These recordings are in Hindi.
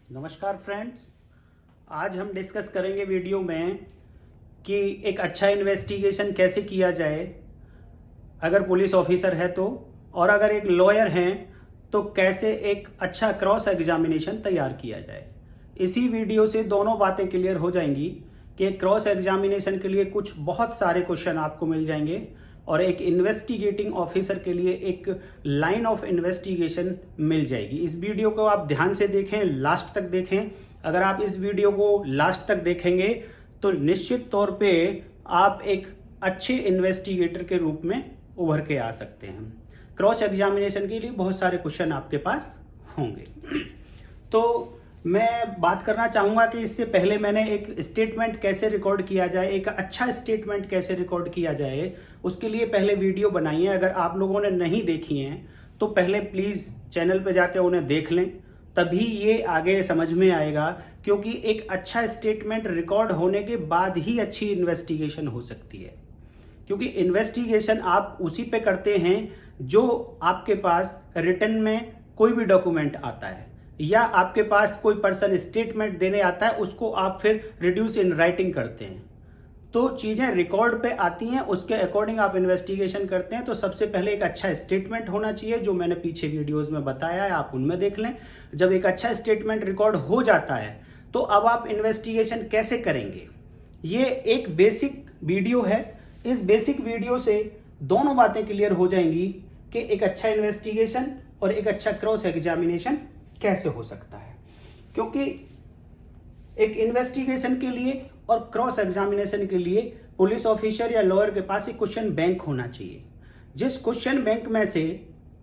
नमस्कार फ्रेंड्स, आज हम डिस्कस करेंगे वीडियो में कि एक अच्छा इन्वेस्टिगेशन कैसे किया जाए अगर पुलिस ऑफिसर है तो, और अगर एक लॉयर हैं तो कैसे एक अच्छा क्रॉस एग्जामिनेशन तैयार किया जाए। इसी वीडियो से दोनों बातें क्लियर हो जाएंगी कि क्रॉस एग्जामिनेशन के लिए कुछ बहुत सारे क्वेश्चन आपको मिल जाएंगे और एक इन्वेस्टिगेटिंग ऑफिसर के लिए एक लाइन ऑफ इन्वेस्टिगेशन मिल जाएगी। इस वीडियो को आप ध्यान से देखें, लास्ट तक देखें। अगर आप इस वीडियो को लास्ट तक देखेंगे तो निश्चित तौर पे आप एक अच्छे इन्वेस्टिगेटर के रूप में उभर के आ सकते हैं। क्रॉस एग्जामिनेशन के लिए बहुत सारे क्वेश्चन आपके पास होंगे। तो मैं बात करना चाहूंगा कि इससे पहले मैंने एक स्टेटमेंट कैसे रिकॉर्ड किया जाए, एक अच्छा स्टेटमेंट कैसे रिकॉर्ड किया जाए, उसके लिए पहले वीडियो बनाई है। अगर आप लोगों ने नहीं देखी हैं तो पहले प्लीज चैनल पे जाके उन्हें देख लें, तभी ये आगे समझ में आएगा। क्योंकि एक अच्छा स्टेटमेंट रिकॉर्ड होने के बाद ही अच्छी इन्वेस्टिगेशन हो सकती है। क्योंकि इन्वेस्टिगेशन आप उसी पे करते हैं जो आपके पास रिटन में कोई भी डॉक्यूमेंट आता है या आपके पास कोई पर्सन स्टेटमेंट देने आता है, उसको आप फिर रिड्यूस इन राइटिंग करते हैं। तो चीजें रिकॉर्ड पे आती हैं, उसके अकॉर्डिंग आप इन्वेस्टिगेशन करते हैं। तो सबसे पहले एक अच्छा स्टेटमेंट होना चाहिए, जो मैंने पीछे वीडियोस में बताया है, आप उनमें देख लें। जब एक अच्छा स्टेटमेंट रिकॉर्ड हो जाता है तो अब आप इन्वेस्टिगेशन कैसे करेंगे, ये एक बेसिक वीडियो है। इस बेसिक वीडियो से दोनों बातें क्लियर हो जाएंगी कि एक अच्छा इन्वेस्टिगेशन और एक अच्छा क्रॉस एग्जामिनेशन कैसे हो सकता है। क्योंकि एक इन्वेस्टिगेशन के लिए और क्रॉस एग्जामिनेशन के लिए पुलिस ऑफिसर या लॉयर के पास एक क्वेश्चन बैंक होना चाहिए, जिस क्वेश्चन बैंक में से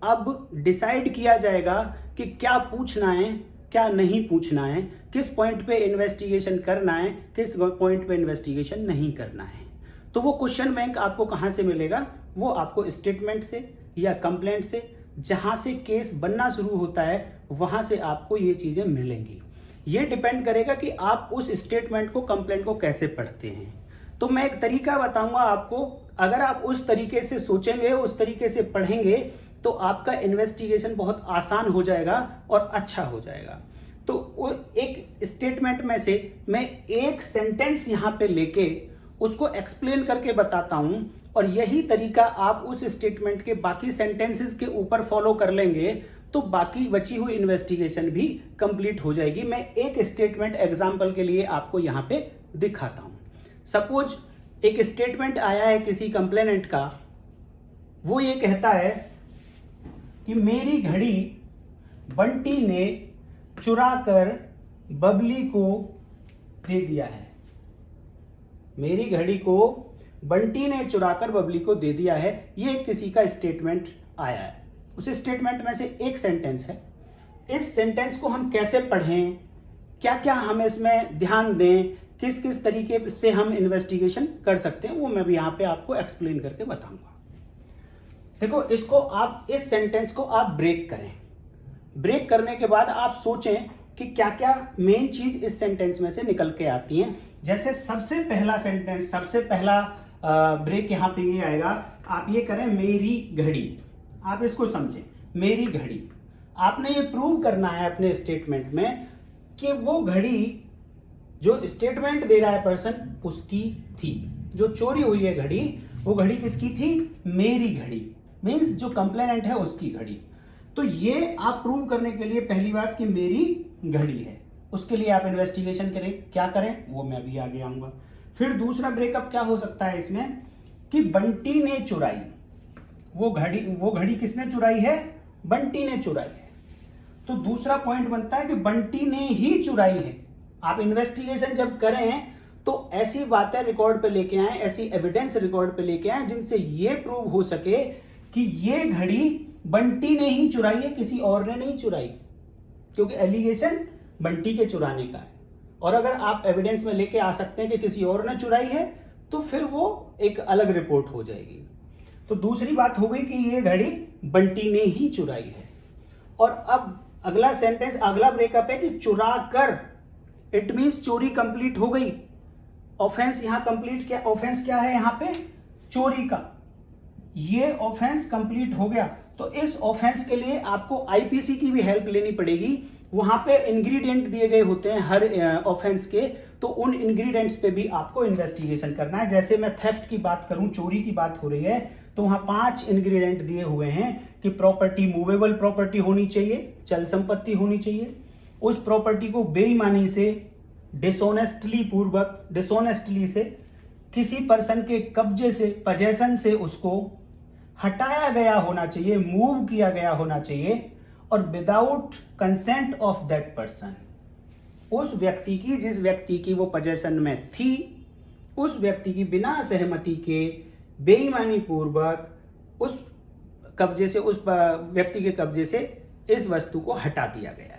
अब डिसाइड किया जाएगा कि क्या पूछना है, क्या नहीं पूछना है, किस पॉइंट पे इन्वेस्टिगेशन करना है, किस पॉइंट पे इन्वेस्टिगेशन नहीं करना है। तो वो क्वेश्चन बैंक आपको कहां से मिलेगा? वो आपको स्टेटमेंट से या कंप्लेंट से, जहां से केस बनना शुरू होता है वहां से आपको ये चीजें मिलेंगी। ये डिपेंड करेगा कि आप उस स्टेटमेंट को, कंप्लेंट को कैसे पढ़ते हैं। तो मैं एक तरीका बताऊंगा आपको, अगर आप उस तरीके से सोचेंगे, उस तरीके से पढ़ेंगे तो आपका इन्वेस्टिगेशन बहुत आसान हो जाएगा और अच्छा हो जाएगा। तो एक स्टेटमेंट में से मैं एक सेंटेंस यहां पे लेके उसको एक्सप्लेन करके बताता हूं, और यही तरीका आप उस स्टेटमेंट के बाकी सेंटेंसेस के ऊपर फॉलो कर लेंगे तो बाकी बची हुई इन्वेस्टिगेशन भी कंप्लीट हो जाएगी। मैं एक स्टेटमेंट एग्जांपल के लिए आपको यहां पे दिखाता हूं। सपोज एक स्टेटमेंट आया है किसी कंप्लेनेंट का, वो ये कहता है कि मेरी घड़ी बंटी ने चुरा कर बबली को दे दिया है। मेरी घड़ी को बंटी ने चुराकर बबली को दे दिया है, ये किसी का स्टेटमेंट आया है। उस स्टेटमेंट में से एक सेंटेंस है। इस सेंटेंस को हम कैसे पढ़ें, क्या क्या हम इसमें ध्यान दें, किस किस तरीके से हम इन्वेस्टिगेशन कर सकते हैं, वो मैं भी यहां पे आपको एक्सप्लेन करके बताऊंगा। देखो, इसको आप, इस सेंटेंस को आप ब्रेक करें। ब्रेक करने के बाद आप सोचें कि क्या क्या मेन चीज इस सेंटेंस में से निकल के आती हैं। जैसे सबसे पहला सेंटेंस, सबसे पहला ब्रेक यहां पे ये आएगा, आप ये करें मेरी घड़ी। आप इसको समझें, मेरी घड़ी। आपने ये प्रूव करना है अपने स्टेटमेंट में कि वो घड़ी जो स्टेटमेंट दे रहा है पर्सन, उसकी थी। जो चोरी हुई है घड़ी, वो घड़ी किसकी थी? मेरी घड़ी, मीन्स जो कंप्लेनेंट है उसकी घड़ी। तो ये आप प्रूव करने के लिए पहली बात कि मेरी घड़ी है, उसके लिए आप इन्वेस्टिगेशन करें। क्या करें वो मैं भी आगे आऊंगा। फिर दूसरा ब्रेकअप क्या हो सकता है इसमें कि बंटी ने चुराई। वो घड़ी किसने चुराई है? बंटी ने चुराई है। तो दूसरा पॉइंट बनता है कि बंटी ने ही चुराई है। आप इन्वेस्टिगेशन जब करें तो ऐसी बातें रिकॉर्ड पे लेके आए, ऐसी एविडेंस रिकॉर्ड पे लेके आए जिनसे ये प्रूव हो सके कि ये घड़ी बंटी ने ही चुराई है, किसी और ने नहीं चुराई। क्योंकि एलिगेशन बंटी के चुराने का है, और अगर आप एविडेंस में लेके आ सकते हैं कि किसी और ने चुराई है तो फिर वो एक अलग रिपोर्ट हो जाएगी। तो दूसरी बात हो गई कि ये घड़ी बंटी ने ही चुराई है। और अब अगला सेंटेंस, अगला ब्रेकअप है कि चुरा कर। इट मींस चोरी कंप्लीट हो गई। ऑफेंस यहां कंप्लीट, क्या ऑफेंस क्या है यहां पे? चोरी का। ये ऑफेंस कंप्लीट हो गया। तो इस ऑफेंस के लिए आपको आईपीसी की भी हेल्प लेनी पड़ेगी वहां पे इंग्रेडिएंट दिए गए होते हैं हर ऑफेंस के, तो उन इंग्रेडिएंट्स पे भी आपको इन्वेस्टिगेशन करना है। जैसे मैं थेफ्ट की बात करूं, चोरी की बात हो रही है, तो वहां 5 इंग्रेडिएंट दिए हुए हैं कि प्रॉपर्टी मूवेबल प्रॉपर्टी होनी चाहिए, चल संपत्ति होनी चाहिए, उस प्रॉपर्टी को बेईमानी से, डिसऑनेस्टली से किसी पर्सन के कब्जे से, पजेशन से उसको हटाया गया होना चाहिए, मूव किया गया होना चाहिए, और without consent of that person, उस व्यक्ति की, जिस व्यक्ति की वो पजेशन में थी, उस व्यक्ति की बिना सहमति के बेईमानी पूर्वक उस कब्जे से, उस व्यक्ति के कब्जे से इस वस्तु को हटा दिया गया है।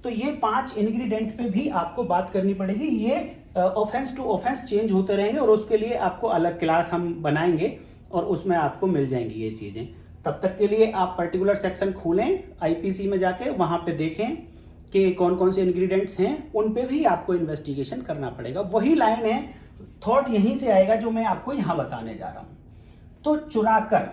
तो ये 5 इंग्रेडिएंट पे भी आपको बात करनी पड़ेगी। ये ऑफेंस टू ऑफेंस चेंज होते रहेंगे और उसके लिए आपको अलग क्लास हम बनाएंगे और उसमें आपको मिल जाएंगी ये चीजें। तब तक के लिए आप पर्टिकुलर सेक्शन खोलें आईपीसी में जाके, वहां पे देखें कि कौन कौन से इंग्रेडिएंट्स हैं, उन पे भी आपको इन्वेस्टिगेशन करना पड़ेगा। वही लाइन है, थॉट यहीं से आएगा जो मैं आपको यहां बताने जा रहा हूं। तो चुराकर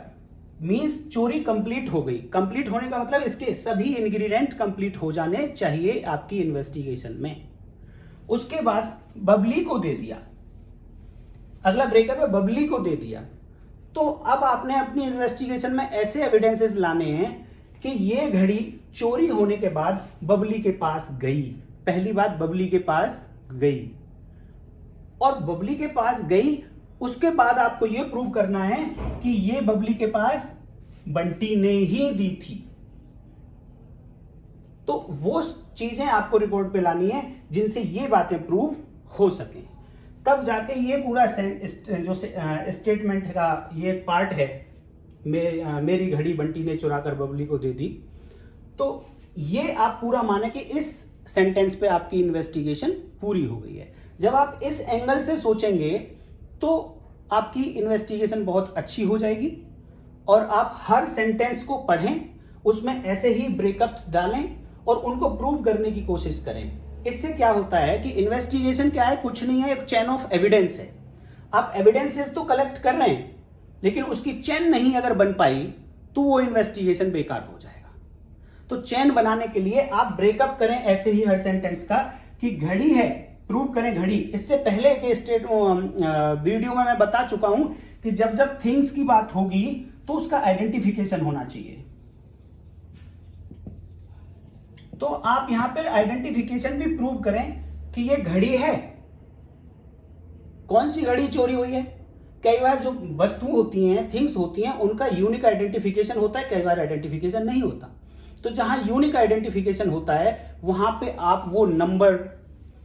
मींस चोरी कंप्लीट हो गई। कंप्लीट होने का मतलब इसके सभी इंग्रेडिएंट कंप्लीट हो जाने चाहिए आपकी इन्वेस्टिगेशन में। उसके बाद बबली को दे दिया, अगला ब्रेकअप है, बबली को दे दिया। तो अब आपने अपनी इन्वेस्टिगेशन में ऐसे एविडेंसेस लाने हैं कि ये घड़ी चोरी होने के बाद बबली के पास गई। पहली बात, बबली के पास गई, और बबली के पास गई, उसके बाद आपको यह प्रूव करना है कि ये बबली के पास बंटी ने ही दी थी। तो वो चीजें आपको रिपोर्ट पे लानी है जिनसे ये बातें प्रूव हो सके, तब जाके ये पूरा जो स्टेटमेंट का ये पार्ट है, मेरी घड़ी बंटी ने चुराकर बबली को दे दी, तो ये आप पूरा माने कि इस सेंटेंस पे आपकी इन्वेस्टिगेशन पूरी हो गई है। जब आप इस एंगल से सोचेंगे तो आपकी इन्वेस्टिगेशन बहुत अच्छी हो जाएगी, और आप हर सेंटेंस को पढ़ें, उसमें ऐसे ही ब्रेकअप्स डालें और उनको प्रूव करने की कोशिश करें। इससे क्या होता है कि इन्वेस्टिगेशन क्या है, कुछ नहीं है, एक चेन ऑफ एविडेंस है। आप एविडेंसेस तो कलेक्ट कर रहे हैं, लेकिन उसकी चेन नहीं अगर बन पाई तो वो इन्वेस्टिगेशन बेकार हो जाएगा। तो चेन बनाने के लिए आप ब्रेकअप करें ऐसे ही हर सेंटेंस का, कि घड़ी है, प्रूव करें घड़ी। इससे पहले के वीडियो में मैं बता चुका हूं कि जब जब थिंग्स की बात होगी तो उसका आइडेंटिफिकेशन होना चाहिए। तो आप यहां पर आइडेंटिफिकेशन भी प्रूव करें कि ये घड़ी है। कौन सी घड़ी चोरी हुई है? कई बार जो वस्तु होती हैं, थिंग्स होती हैं, उनका यूनिक आइडेंटिफिकेशन होता है, कई बार आइडेंटिफिकेशन नहीं होता। तो जहां यूनिक आइडेंटिफिकेशन होता है वहां पे आप वो नंबर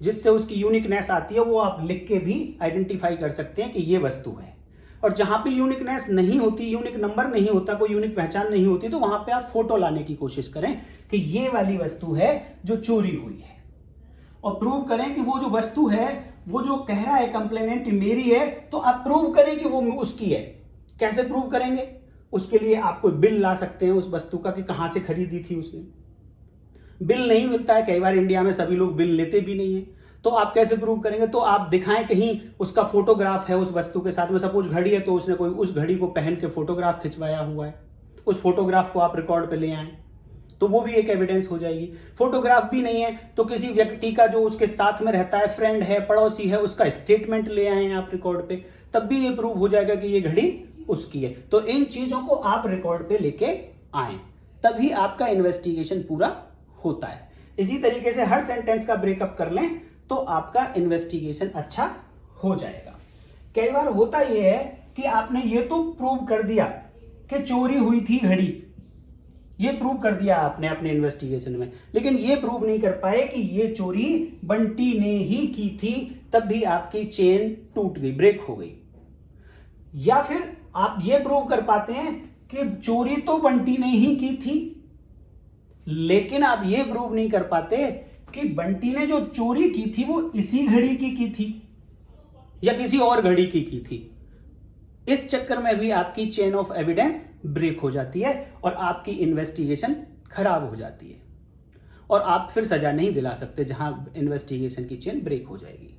जिससे उसकी यूनिकनेस आती है वो आप लिख के भी आइडेंटिफाई कर सकते हैं कि ये वस्तु है। और जहां पे यूनिकनेस नहीं होती, यूनिक नंबर नहीं होता, कोई यूनिक पहचान नहीं होती, तो वहां पे आप फोटो लाने की कोशिश करें कि ये वाली वस्तु है जो चोरी हुई है, और प्रूव करें कि वो जो वस्तु है, वो जो कह रहा है कंप्लेनेंट मेरी है, तो आप प्रूव करें कि वो उसकी है। कैसे प्रूव करेंगे? उसके लिए आप कोई बिल ला सकते हैं उस वस्तु का कि कहां से खरीदी थी उसने। बिल नहीं मिलता है, कई बार इंडिया में सभी लोग बिल लेते भी नहीं है, तो आप कैसे प्रूव करेंगे? तो आप दिखाएं कहीं उसका फोटोग्राफ है उस वस्तु के साथ में। सपोज घड़ी है तो उसने कोई उस घड़ी को पहन के फोटोग्राफ खिंचवाया हुआ है, उस फोटोग्राफ को आप रिकॉर्ड पे ले आए, तो वो भी एक एविडेंस हो जाएगी। फोटोग्राफ भी नहीं है तो किसी व्यक्ति का जो उसके साथ में रहता है, फ्रेंड है, पड़ोसी है, उसका स्टेटमेंट ले आए आप रिकॉर्ड पे, तब भी ये प्रूव हो जाएगा कि ये घड़ी उसकी है। तो इन चीजों को आप रिकॉर्ड पे लेके आए, तभी आपका इन्वेस्टिगेशन पूरा होता है। इसी तरीके से हर सेंटेंस का ब्रेकअप कर लें तो आपका इन्वेस्टिगेशन अच्छा हो जाएगा। कई बार होता यह है कि आपने ये तो प्रूव कर दिया कि चोरी हुई थी घड़ी, ये प्रूव कर दिया आपने अपने इन्वेस्टिगेशन में, लेकिन ये प्रूव नहीं कर पाए कि ये चोरी बंटी ने ही की थी, तब भी आपकी चेन टूट गई, ब्रेक हो गई। या फिर आप ये प्रूव कर पाते हैं कि चोरी तो बंटी ने ही की थी, लेकिन आप ये प्रूव नहीं कर पाते कि बंटी ने जो चोरी की थी वो इसी घड़ी की थी या किसी और घड़ी की थी। इस चक्कर में भी आपकी चेन ऑफ एविडेंस ब्रेक हो जाती है और आपकी इन्वेस्टिगेशन खराब हो जाती है, और आप फिर सजा नहीं दिला सकते जहां इन्वेस्टिगेशन की चेन ब्रेक हो जाएगी।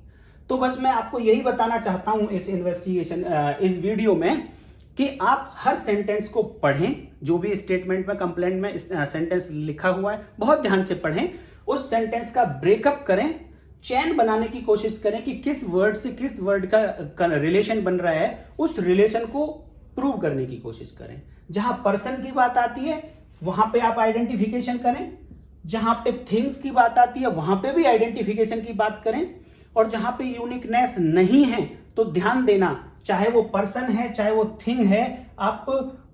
तो बस मैं आपको यही बताना चाहता हूं इस इस वीडियो में कि आप हर सेंटेंस को पढ़ें, जो भी स्टेटमेंट में, कंप्लेंट में सेंटेंस लिखा हुआ है बहुत ध्यान से पढ़ें, उस सेंटेंस का ब्रेकअप करें, चेन बनाने की कोशिश करें कि किस वर्ड से किस वर्ड का रिलेशन बन रहा है, उस रिलेशन को प्रूव करने की कोशिश करें। जहां पर्सन की बात आती है वहां पे आप आइडेंटिफिकेशन करें, जहां पे थिंग्स की बात आती है वहां पे भी आइडेंटिफिकेशन की बात करें, और जहां पे यूनिकनेस नहीं है तो ध्यान देना, चाहे वो पर्सन है चाहे वो थिंग है, आप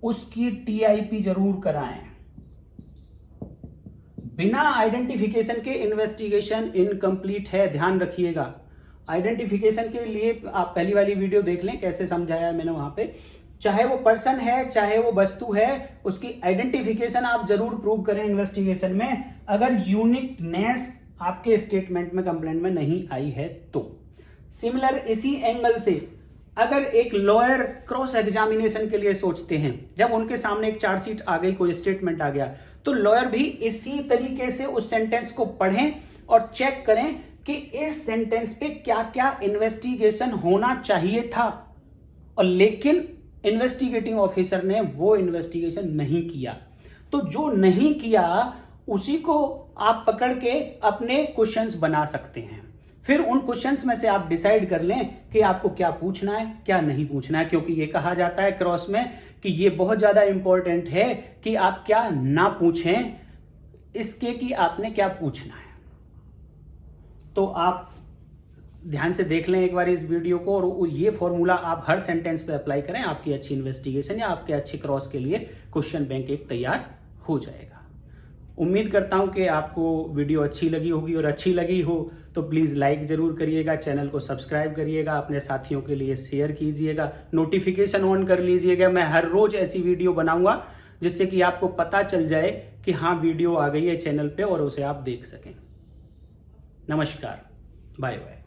उसकी टीआईपी जरूर कराएं। बिना आइडेंटिफिकेशन के इन्वेस्टिगेशन इनकम्प्लीट है, ध्यान रखिएगा। आइडेंटिफिकेशन के लिए आप पहली वाली वीडियो देख लें, कैसे समझाया मैंने वहां पे। चाहे वो पर्सन है चाहे वो वस्तु है, उसकी आइडेंटिफिकेशन आप जरूर प्रूव करें इन्वेस्टिगेशन में, अगर यूनिकनेस आपके स्टेटमेंट में कंप्लेंट में नहीं आई है तो। सिमिलर इसी एंगल से अगर एक लॉयर क्रॉस एग्जामिनेशन के लिए सोचते हैं, जब उनके सामने एक चार्जशीट आ गई, कोई स्टेटमेंट आ गया, तो लॉयर भी इसी तरीके से उस सेंटेंस को पढ़ें और चेक करें कि इस सेंटेंस पे क्या क्या इन्वेस्टिगेशन होना चाहिए था, और लेकिन इन्वेस्टिगेटिंग ऑफिसर ने वो इन्वेस्टिगेशन नहीं किया। तो जो नहीं किया उसी को आप पकड़ के अपने क्वेश्चंस बना सकते हैं। फिर उन क्वेश्चंस में से आप डिसाइड कर लें कि आपको क्या पूछना है क्या नहीं पूछना है, क्योंकि ये कहा जाता है क्रॉस में कि ये बहुत ज्यादा इंपॉर्टेंट है कि आप क्या ना पूछें, इसके कि आपने क्या पूछना है। तो आप ध्यान से देख लें एक बार इस वीडियो को, और ये फॉर्मूला आप हर सेंटेंस पे अप्लाई करें, आपकी अच्छी इन्वेस्टिगेशन या आपके अच्छे क्रॉस के लिए क्वेश्चन बैंक एक तैयार हो जाएगा। उम्मीद करता हूं कि आपको वीडियो अच्छी लगी होगी, और अच्छी लगी हो तो प्लीज लाइक जरूर करिएगा, चैनल को सब्सक्राइब करिएगा, अपने साथियों के लिए शेयर कीजिएगा, नोटिफिकेशन ऑन कर लीजिएगा। मैं हर रोज ऐसी वीडियो बनाऊंगा जिससे कि आपको पता चल जाए कि हाँ वीडियो आ गई है चैनल पे और उसे आप देख सकें। नमस्कार, बाय बाय।